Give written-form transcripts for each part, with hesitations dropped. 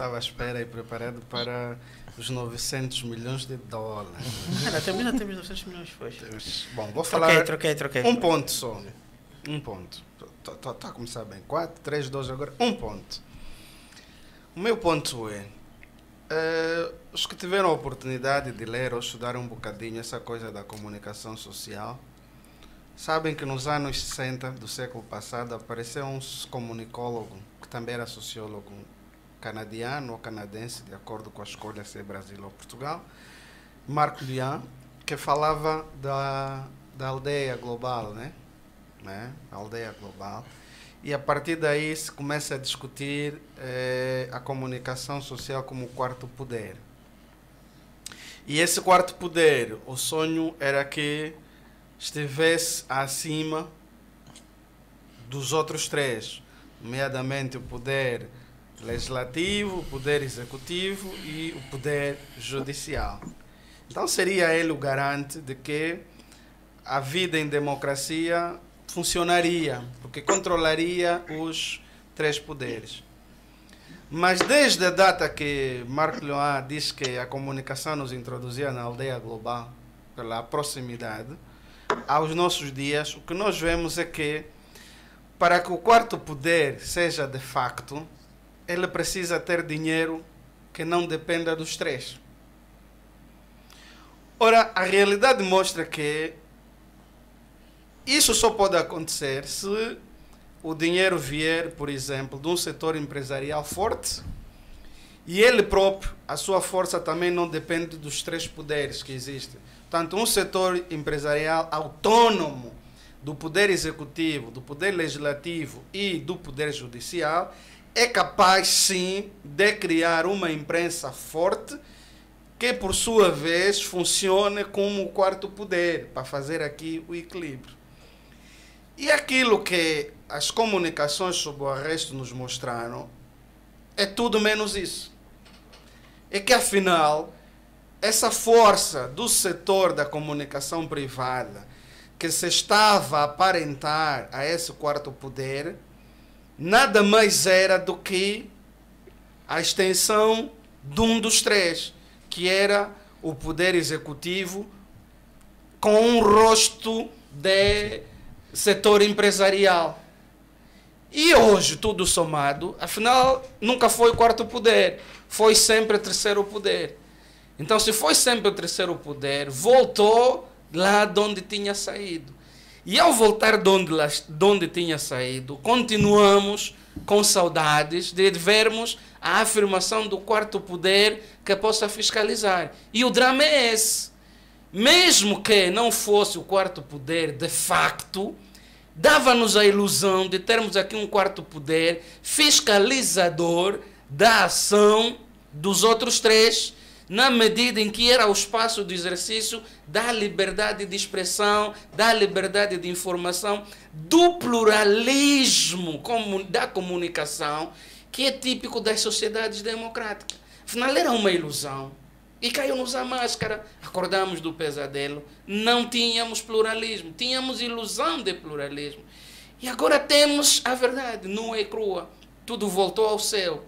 estava à espera e preparado para os 900 milhões de dólares. Ainda temos 900 milhões, foi. Bom, vou falar... Troquei. Um ponto só. Um ponto. Está a começar bem. 4, 3, 2, agora um ponto. O meu ponto é... os que tiveram a oportunidade de ler ou estudar um bocadinho essa coisa da comunicação social, sabem que nos anos 60 do século passado apareceu um comunicólogo, que também era sociólogo canadiano ou canadense, de acordo com a escolha se é Brasil ou Portugal, Marc Luan, que falava da aldeia global, né? A aldeia global. E a partir daí se começa a discutir a comunicação social como o quarto poder. E esse quarto poder, o sonho era que estivesse acima dos outros três, nomeadamente o poder legislativo, o poder executivo e o poder judicial. Então seria ele o garante de que a vida em democracia funcionaria, porque controlaria os três poderes. Mas desde a data que Marc Luan diz que a comunicação nos introduzia na aldeia global, pela proximidade, aos nossos dias, o que nós vemos é que, para que o quarto poder seja de facto, ele precisa ter dinheiro que não dependa dos três. Ora, a realidade mostra que isso só pode acontecer se o dinheiro vier, por exemplo, de um setor empresarial forte e ele próprio, a sua força também não depende dos três poderes que existem. Portanto, um setor empresarial autônomo do poder executivo, do poder legislativo e do poder judicial é capaz, sim, de criar uma imprensa forte que, por sua vez, funcione como o quarto poder, para fazer aqui o equilíbrio. E aquilo que as comunicações sob o arresto nos mostraram é tudo menos isso. É que, afinal, essa força do setor da comunicação privada que se estava a aparentar a esse quarto poder nada mais era do que a extensão de um dos três, que era o poder executivo com um rosto de setor empresarial. E hoje, tudo somado, afinal, nunca foi o quarto poder, foi sempre o terceiro poder. Então, se foi sempre o terceiro poder, voltou lá de onde tinha saído. E ao voltar de onde tinha saído, continuamos com saudades de vermos a afirmação do quarto poder que possa fiscalizar. E o drama é esse. Mesmo que não fosse o quarto poder de facto, dava-nos a ilusão de termos aqui um quarto poder fiscalizador da ação dos outros três, na medida em que era o espaço de exercício da liberdade de expressão, da liberdade de informação, do pluralismo da comunicação, que é típico das sociedades democráticas. Afinal, era uma ilusão. E caiu-nos a máscara, acordamos do pesadelo, não tínhamos pluralismo, tínhamos ilusão de pluralismo. E agora temos a verdade, nua e crua. Tudo voltou ao céu.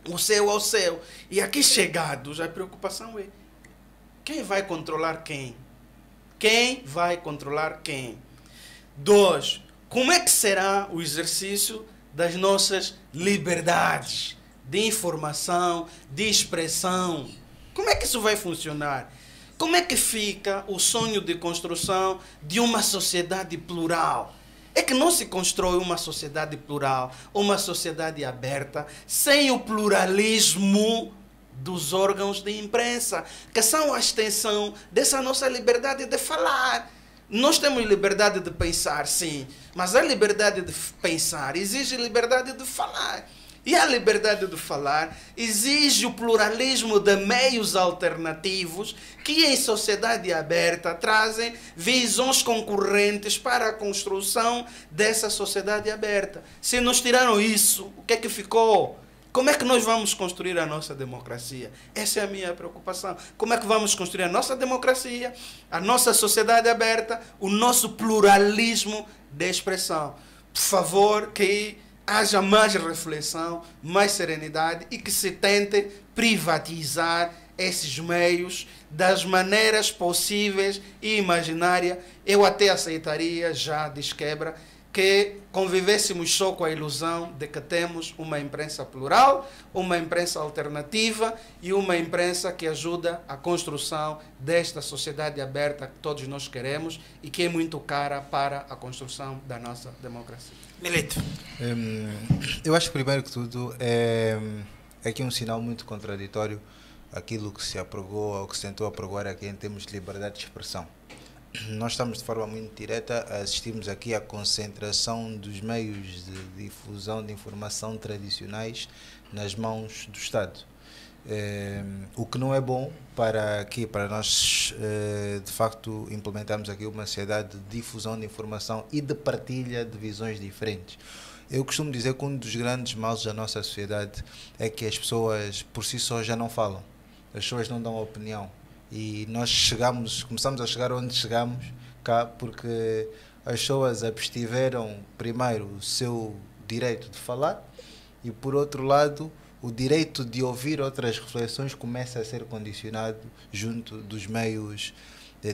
O céu ao céu. E aqui chegados, a preocupação é: quem vai controlar quem? Quem vai controlar quem? 2. Como é que será o exercício das nossas liberdades de informação, de expressão? Como é que isso vai funcionar? Como é que fica o sonho de construção de uma sociedade plural? É que não se constrói uma sociedade plural, uma sociedade aberta, sem o pluralismo dos órgãos de imprensa, que são a extensão dessa nossa liberdade de falar. Nós temos liberdade de pensar, sim, mas a liberdade de pensar exige liberdade de falar. E a liberdade de falar exige o pluralismo de meios alternativos que, em sociedade aberta, trazem visões concorrentes para a construção dessa sociedade aberta. Se nos tiraram isso, o que é que ficou? Como é que nós vamos construir a nossa democracia? Essa é a minha preocupação. Como é que vamos construir a nossa democracia, a nossa sociedade aberta, o nosso pluralismo de expressão? Por favor, que haja mais reflexão, mais serenidade e que se tente privatizar esses meios das maneiras possíveis e imaginárias. Eu até aceitaria, já de quebra, que convivêssemos só com a ilusão de que temos uma imprensa plural, uma imprensa alternativa e uma imprensa que ajuda a construção desta sociedade aberta que todos nós queremos e que é muito cara para a construção da nossa democracia. Milito. Eu acho que primeiro que tudo é aqui um sinal muito contraditório aquilo que se apregou ou que se tentou apregoar aqui em termos de liberdade de expressão. Nós estamos de forma muito direta a assistirmos aqui à concentração dos meios de difusão de informação tradicionais nas mãos do Estado. O que não é bom para nós de facto implementarmos aqui uma sociedade de difusão de informação e de partilha de visões diferentes. Eu costumo dizer que um dos grandes males da nossa sociedade é que as pessoas por si só já não falam, as pessoas não dão opinião. E nós começamos a chegar onde chegamos cá porque as pessoas abstiveram primeiro o seu direito de falar e por outro lado o direito de ouvir outras reflexões começa a ser condicionado junto dos meios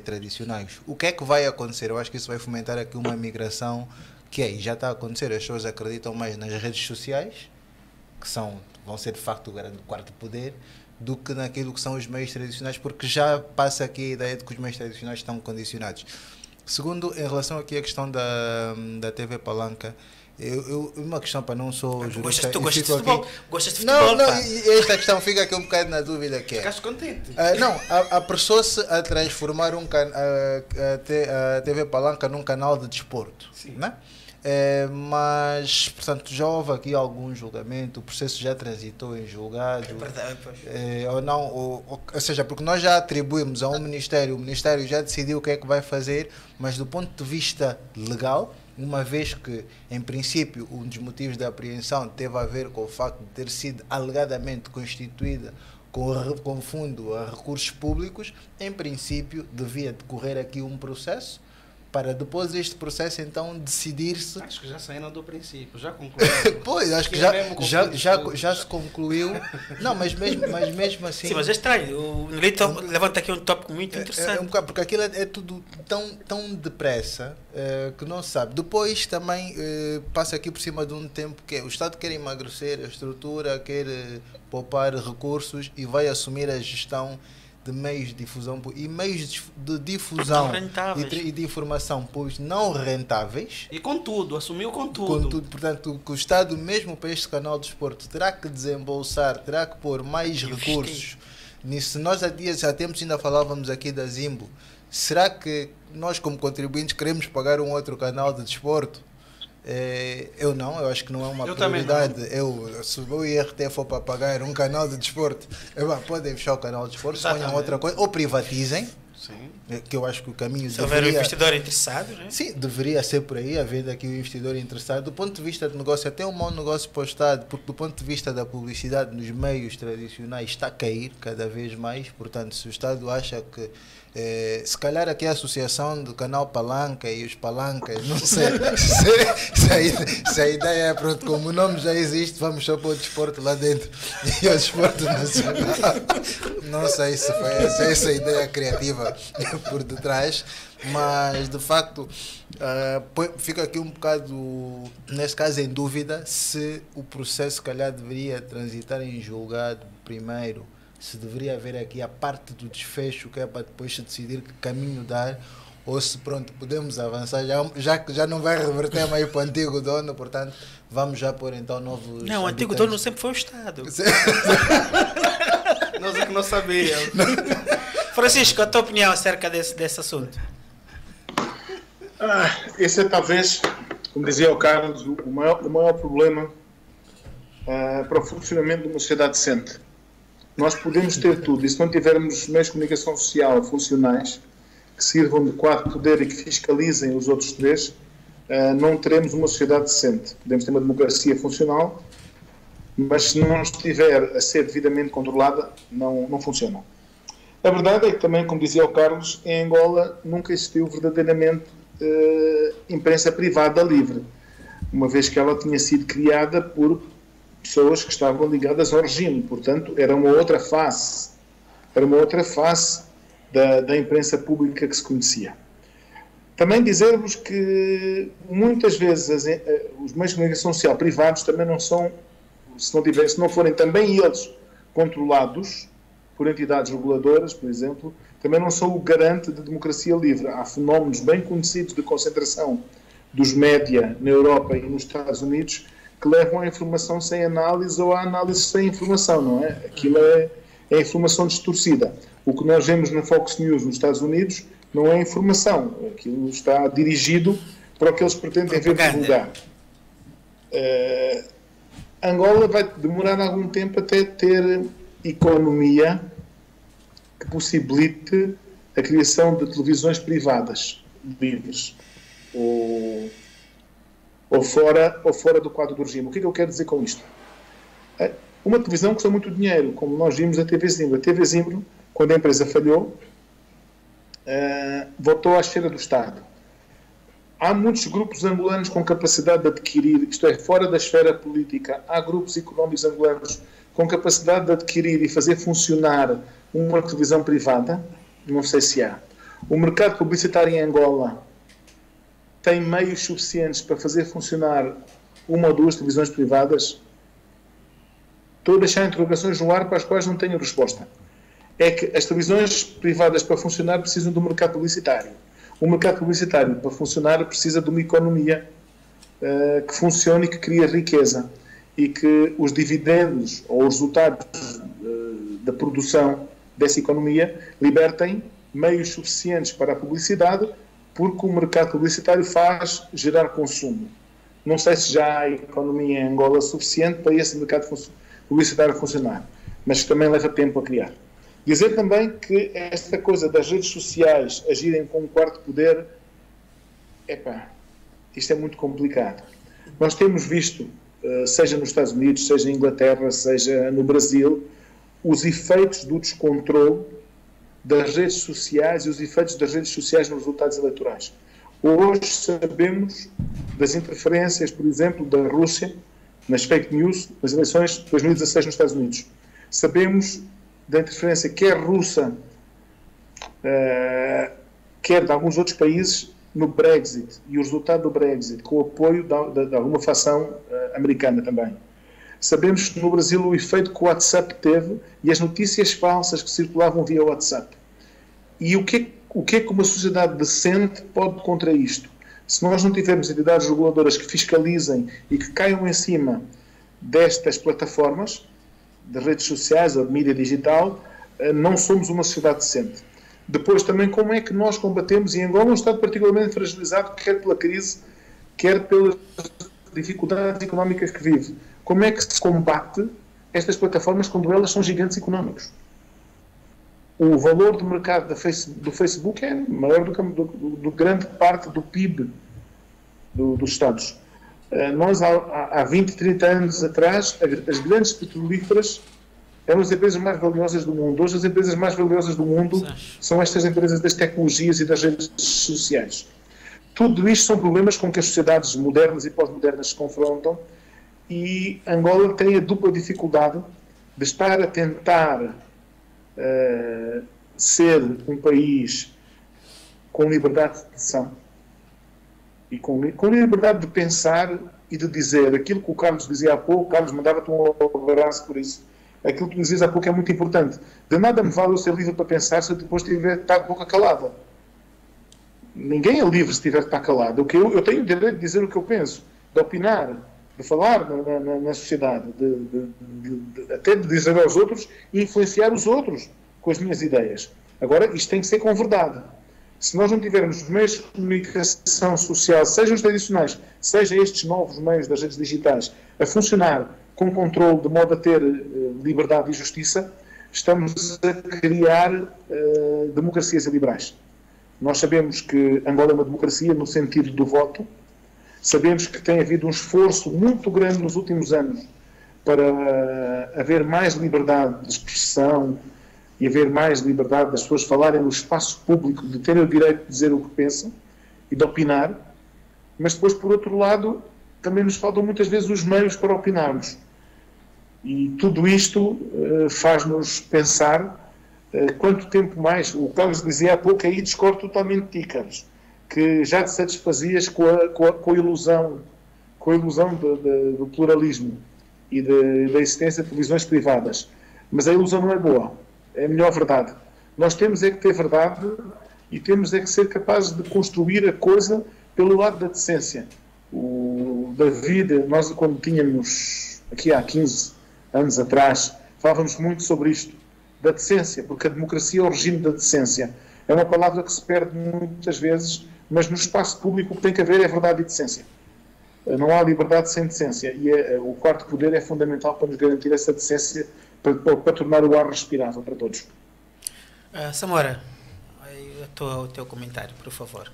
tradicionais. O que é que vai acontecer? Eu acho que isso vai fomentar aqui uma migração e já está a acontecer. As pessoas acreditam mais nas redes sociais, que vão ser de facto o grande quarto poder, do que naquilo que são os meios tradicionais, porque já passa aqui a ideia de que os meios tradicionais estão condicionados. Segundo, em relação aqui à questão da TV Palanca, uma questão para não sou jurista... Tu gostas de futebol? Gostas de futebol? Não, esta questão fica aqui um bocado na dúvida que é... Ficaste contente? Não, apressou-se a transformar a TV Palanca num canal de desporto. Sim. Né? Mas, portanto, já houve aqui algum julgamento, o processo já transitou em julgado, ou não, ou seja, porque nós já atribuímos a um ministério, o ministério já decidiu o que é que vai fazer, mas do ponto de vista legal, uma vez que, em princípio, um dos motivos da apreensão teve a ver com o facto de ter sido alegadamente constituída com fundo a recursos públicos, em princípio, devia decorrer aqui um processo, para depois deste processo então decidir-se... Acho que já saíram do princípio, já concluiu. Pois, acho que já se concluiu. Não, mas mesmo assim... Sim, mas é estranho. O Nelito levanta aqui um tópico muito interessante. Um bocado, porque aquilo é tudo tão depressa que não se sabe. Depois também passa aqui por cima de um tempo que o Estado quer emagrecer a estrutura, quer poupar recursos e vai assumir a gestão de meios de difusão e meios de difusão e de informação pública não rentáveis. E com tudo, assumiu com tudo. Portanto, que o Estado, mesmo para este canal de desporto, terá que desembolsar, terá que pôr mais recursos nisso. Nós há tempos ainda falávamos aqui da Zimbo. Será que nós, como contribuintes, queremos pagar um outro canal de desporto? Eu acho que não é uma prioridade. Se o IRT for para pagar um canal de desporto, podem fechar o canal de desporto, ponham outra coisa, ou privatizem. Sim. Que eu acho que o caminho se houver um investidor interessado, né? Sim, deveria ser por aí, havendo aqui um investidor interessado. Do ponto de vista de negócio, até um mau negócio para o Estado, porque do ponto de vista da publicidade nos meios tradicionais está a cair cada vez mais. Portanto, se o Estado acha que se calhar aqui a associação do canal Palanca e os Palancas, não sei se a ideia é, pronto, como o nome já existe, vamos só pôr o desporto lá dentro e o desporto nacional. Não sei se foi essa a ideia criativa por detrás, mas de facto fica aqui um bocado, neste caso, em dúvida se o processo se calhar deveria transitar em julgado primeiro, se deveria haver aqui a parte do desfecho, que é para depois se decidir que caminho dar, ou se pronto, podemos avançar, já que já não vai reverter mais para o antigo dono, portanto, vamos já pôr então novos... Não, o antigo dono sempre foi o Estado. Nós é que não sabíamos. Francisco, a tua opinião acerca desse assunto? Esse é talvez, como dizia o Carlos, o maior problema para o funcionamento de uma sociedade decente. Nós podemos ter tudo, e se não tivermos meios de comunicação social funcionais que sirvam de quarto poder e que fiscalizem os outros três, não teremos uma sociedade decente. Podemos ter uma democracia funcional, mas se não estiver a ser devidamente controlada, não funciona. A verdade é que também, como dizia o Carlos, em Angola nunca existiu verdadeiramente imprensa privada livre. uma vez que ela tinha sido criada por pessoas que estavam ligadas ao regime. Portanto, era uma outra face da imprensa pública que se conhecia. Também dizer-vos que muitas vezes os meios de comunicação social privados também não são, se não forem também eles controlados por entidades reguladoras, por exemplo, também não são o garante de democracia livre. Há fenómenos bem conhecidos de concentração dos média na Europa e nos Estados Unidos que levam à informação sem análise ou à análise sem informação, não é? Aquilo é informação distorcida. O que nós vemos na Fox News nos Estados Unidos não é informação. Aquilo está dirigido para o que eles pretendem ver divulgar. Angola vai demorar algum tempo até ter economia que possibilite a criação de televisões privadas, livres, ou fora do quadro do regime. O que é que eu quero dizer com isto? Uma televisão custa muito dinheiro, como nós vimos a TV Zimbro. A TV Zimbro, quando a empresa falhou, voltou à esfera do Estado. Há muitos grupos angolanos com capacidade de adquirir, isto é, fora da esfera política, há grupos económicos angolanos com capacidade de adquirir e fazer funcionar uma televisão privada? Não sei se há. O mercado publicitário em Angola tem meios suficientes para fazer funcionar uma ou duas televisões privadas? Estou a deixar interrogações no ar para as quais não tenho resposta. É que as televisões privadas, para funcionar, precisam do mercado publicitário. O mercado publicitário, para funcionar, precisa de uma economia que funcione e que crie riqueza. E que os dividendos ou os resultados da produção dessa economia libertem meios suficientes para a publicidade, porque o mercado publicitário faz gerar consumo. Não sei se já há economia em Angola suficiente para esse mercado publicitário funcionar, mas também leva tempo a criar. Dizer também que esta coisa das redes sociais agirem com um quarto poder, isto é muito complicado. Nós temos visto, seja nos Estados Unidos, seja na Inglaterra, seja no Brasil, os efeitos do descontrole das redes sociais e os efeitos das redes sociais nos resultados eleitorais. Hoje sabemos das interferências, por exemplo, da Rússia nas fake news nas eleições de 2016 nos Estados Unidos. Sabemos da interferência quer russa, quer de alguns outros países no Brexit e o resultado do Brexit, com o apoio de alguma facção americana também. Sabemos que no Brasil o efeito que o WhatsApp teve e as notícias falsas que circulavam via WhatsApp. E o que é que uma sociedade decente pode contra isto? Se nós não tivermos entidades reguladoras que fiscalizem e que caiam em cima destas plataformas, de redes sociais ou de mídia digital, não somos uma sociedade decente. Depois também como é que nós combatemos, e Angola é um Estado particularmente fragilizado, quer pela crise, quer pelas dificuldades económicas que vive. Como é que se combate estas plataformas quando elas são gigantes económicos? O valor do mercado do Facebook é maior do grande parte do PIB dos Estados. Nós, há 20, 30 anos atrás, as grandes petrolíferas eram as empresas mais valiosas do mundo. Hoje, as empresas mais valiosas do mundo são estas empresas das tecnologias e das redes sociais. Tudo isto são problemas com que as sociedades modernas e pós-modernas se confrontam, e Angola tem a dupla dificuldade de estar a tentar ser um país com liberdade de expressão e com liberdade de pensar e de dizer aquilo que o Carlos dizia há pouco. Carlos, mandava-te um abraço por isso. Aquilo que tu dizias há pouco é muito importante. De nada me vale eu ser livre para pensar se eu depois tiver de estar de boca calada. Ninguém é livre se tiver de estar calado. Eu tenho o direito de dizer o que eu penso, de opinar, de falar na sociedade, até de dizer aos outros e influenciar os outros com as minhas ideias. Agora, isto tem que ser com verdade. Se nós não tivermos meios de comunicação social, sejam os tradicionais, sejam estes novos meios das redes digitais, a funcionar com controle de modo a ter liberdade e justiça, estamos a criar democracias liberais. Nós sabemos que Angola é uma democracia no sentido do voto. Sabemos que tem havido um esforço muito grande nos últimos anos para haver mais liberdade de expressão e haver mais liberdade das pessoas falarem no espaço público, de terem o direito de dizer o que pensam e de opinar. Mas depois, por outro lado, também nos faltam muitas vezes os meios para opinarmos. E tudo isto faz-nos pensar quanto tempo mais. O Carlos dizia há pouco, aí discordo totalmente de ti, Carlos, que já te satisfazias com a ilusão, do pluralismo e da existência de televisões privadas. Mas a ilusão não é boa, é a melhor verdade. Nós temos é que ter verdade e temos é que ser capazes de construir a coisa pelo lado da decência. O David, nós quando tínhamos, aqui há 15 anos atrás, falávamos muito sobre isto, da decência, porque a democracia é o regime da decência. É uma palavra que se perde muitas vezes, mas no espaço público o que tem que haver é verdade e decência. Não há liberdade sem decência. E o quarto poder é fundamental para nos garantir essa decência, para tornar o ar respirável para todos. Samora, o teu comentário, por favor.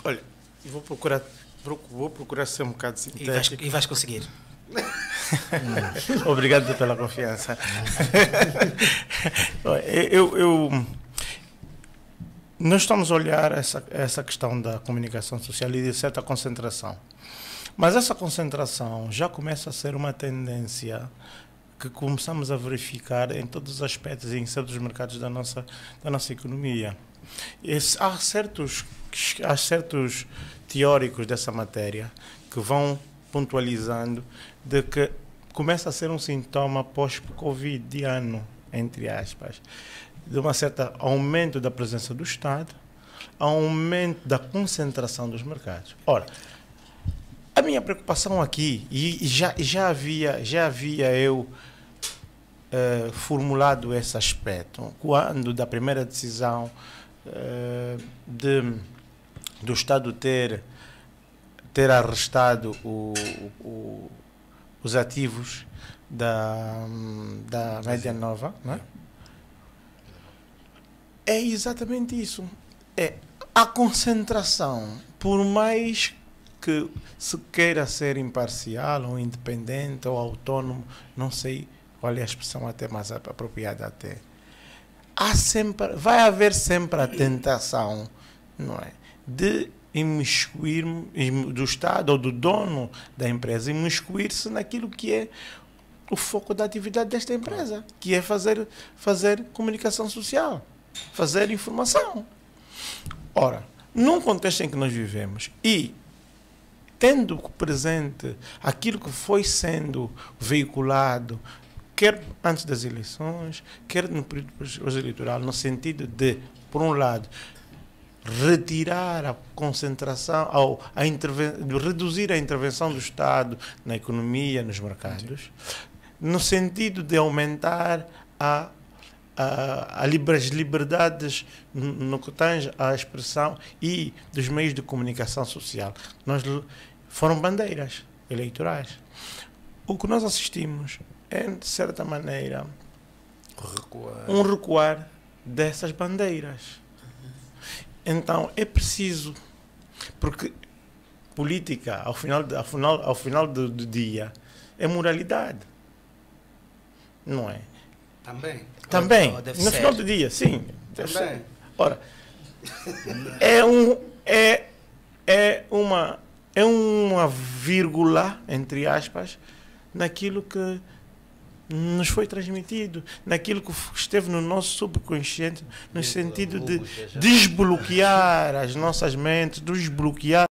Olha, vou procurar ser um bocado sintético. E vais conseguir. Obrigado pela confiança. Nós estamos a olhar essa questão da comunicação social e de certa concentração. Mas essa concentração já começa a ser uma tendência que começamos a verificar em todos os aspectos e em certos mercados da nossa economia. Há certos teóricos dessa matéria que vão pontualizando de que começa a ser um sintoma pós-covidiano, entre aspas, de um certo aumento da presença do Estado, aumento da concentração dos mercados. Ora, a minha preocupação aqui, e já havia eu formulado esse aspecto, quando da primeira decisão do Estado ter arrestado os ativos da Média Nova, não é? É exatamente isso. É a concentração, por mais que se queira ser imparcial ou independente ou autônomo, não sei qual é a expressão até mais apropriada até. Vai haver sempre a tentação, não é, de imiscuir do Estado ou do dono da empresa, imiscuir-se naquilo que é o foco da atividade desta empresa, que é fazer comunicação social, fazer informação. Ora, num contexto em que nós vivemos e tendo presente aquilo que foi sendo veiculado, quer antes das eleições, quer no período eleitoral, no sentido de, por um lado, retirar a concentração, reduzir a intervenção do Estado na economia, nos mercados, no sentido de aumentar as liberdades no que tange à expressão e dos meios de comunicação social. Foram bandeiras eleitorais. O que nós assistimos é, de certa maneira, um recuar dessas bandeiras. Então, é preciso, porque política, ao final do dia, é moralidade. Não é? Também. No final do dia, sim. Também. Ora, é uma vírgula, entre aspas, naquilo que nos foi transmitido, naquilo que esteve no nosso subconsciente, no sentido de desbloquear as nossas mentes, desbloquear